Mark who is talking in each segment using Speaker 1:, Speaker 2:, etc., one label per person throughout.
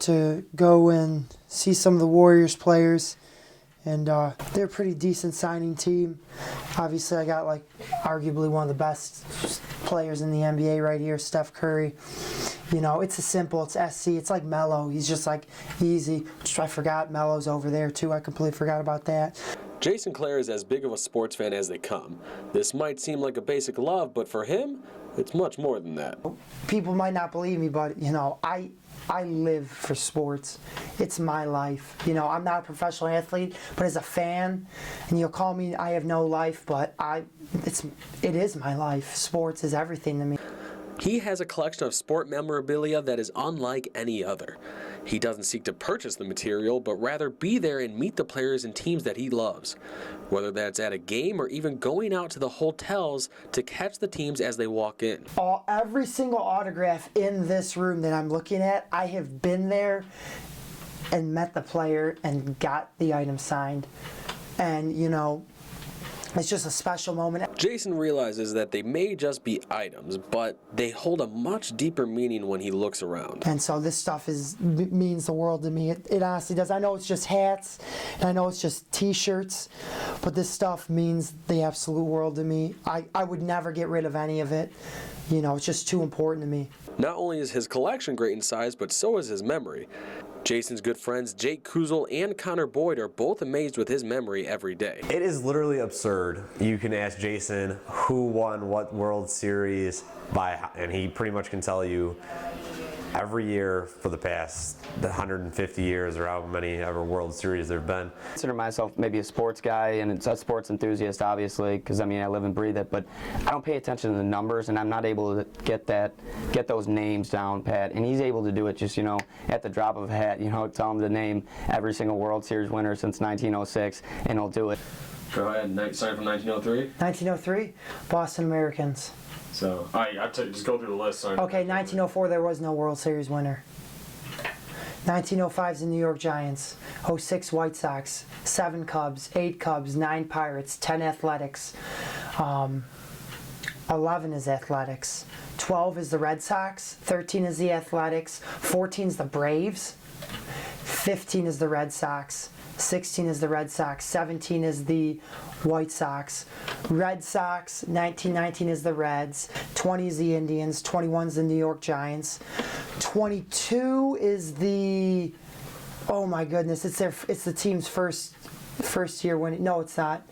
Speaker 1: to go and see some of the Warriors players, and they're a pretty decent signing team. Obviously, I got like arguably one of the best players in the NBA right here, Steph Curry. You know, it's SC. It's like Melo. He's just like easy. I forgot Melo's over there too. I completely forgot about that.
Speaker 2: Jason Klaer is as big of a sports fan as they come. This might seem like a basic love, but for him, it's much more than that.
Speaker 1: People might not believe me, but you know, I live for sports. It's my life. You know, I'm not a professional athlete, but as a fan, and you'll call me I have no life, but it is my life. Sports is everything to me.
Speaker 2: He has a collection of sport memorabilia that is unlike any other. He doesn't seek to purchase the material, but rather be there and meet the players and teams that he loves. Whether that's at a game or even going out to the hotels to catch the teams as they walk in.
Speaker 1: Every single autograph in this room that I'm looking at, I have been there and met the player and got the item signed. And, you know, it's just a special moment.
Speaker 2: Jason realizes that they may just be items, but they hold a much deeper meaning when he looks around.
Speaker 1: And so this stuff means the world to me. It honestly does. I know it's just hats, and I know it's just T-shirts, but this stuff means the absolute world to me. I would never get rid of any of it. You know, it's just too important to me.
Speaker 2: Not only is his collection great in size, but so is his memory. Jason's good friends Jake Kuzel and Connor Boyd are both amazed with his memory every day.
Speaker 3: It is literally absurd. You can ask Jason who won what World Series and he pretty much can tell you every year for the past 150 years or how many ever World Series there have been.
Speaker 4: I consider myself maybe a sports guy and a sports enthusiast, obviously, because I mean I live and breathe it, but I don't pay attention to the numbers, and I'm not able to get those names down pat. And he's able to do it just, you know, at the drop of a hat. You know, tell him to name every single World Series winner since 1906, and he'll do it.
Speaker 2: Go ahead. Starting from 1903.
Speaker 1: 1903, Boston Americans.
Speaker 2: So, just go through the list. Sorry.
Speaker 1: Okay, 1904, there was no World Series winner. 1905 is the New York Giants. 06 White Sox. 7 Cubs. 8 Cubs. 9 Pirates. 10 Athletics. 11 is Athletics. 12 is the Red Sox. 13 is the Athletics. 14 is the Braves. 15 is the Red Sox. 16 is the Red Sox, 17 is the White Sox, Red Sox, 1919 is the Reds, 20 is the Indians, 21 is the New York Giants, 22 is the, oh my goodness, it's the team's first year winning. No, it's not.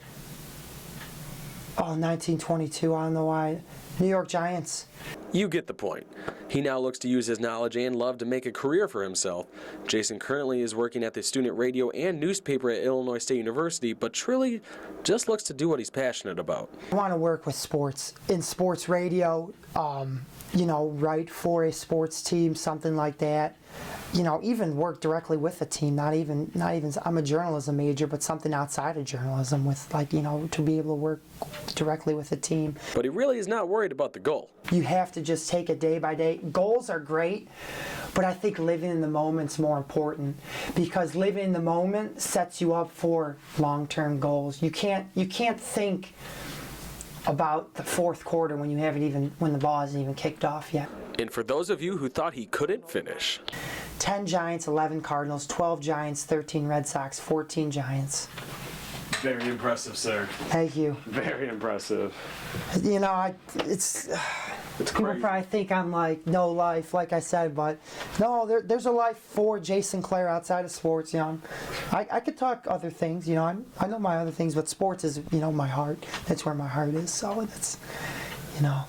Speaker 1: 1922, I don't know why. New York Giants.
Speaker 2: You get the point. He now looks to use his knowledge and love to make a career for himself. Jason currently is working at the student radio and newspaper at Illinois State University, but truly just looks to do what he's passionate about.
Speaker 1: I want to work with sports, in sports radio, you know, write for a sports team, something like that. You know, even work directly with a team, not even, I'm a journalism major, but something outside of journalism with, like, you know, to be able to work directly with a team.
Speaker 2: But he really is not worried about the goal.
Speaker 1: You have to just take it day by day. Goals are great, but I think living in the moment's more important, because living in the moment sets you up for long-term goals. You can't think about the fourth quarter when the ball hasn't even kicked off yet.
Speaker 2: And for those of you who thought he couldn't finish,
Speaker 1: 10 Giants, 11 Cardinals, 12 Giants, 13 Red Sox, 14 Giants.
Speaker 2: Very impressive, sir.
Speaker 1: Thank you.
Speaker 2: Very impressive.
Speaker 1: You know, it's people
Speaker 2: crazy.
Speaker 1: probably think I'm like no life, like I said, but no, there's a life for Jason Klaer outside of sports. You know, I could talk other things. You know, I know my other things, but sports is, you know, my heart. That's where my heart is. So that's, you know.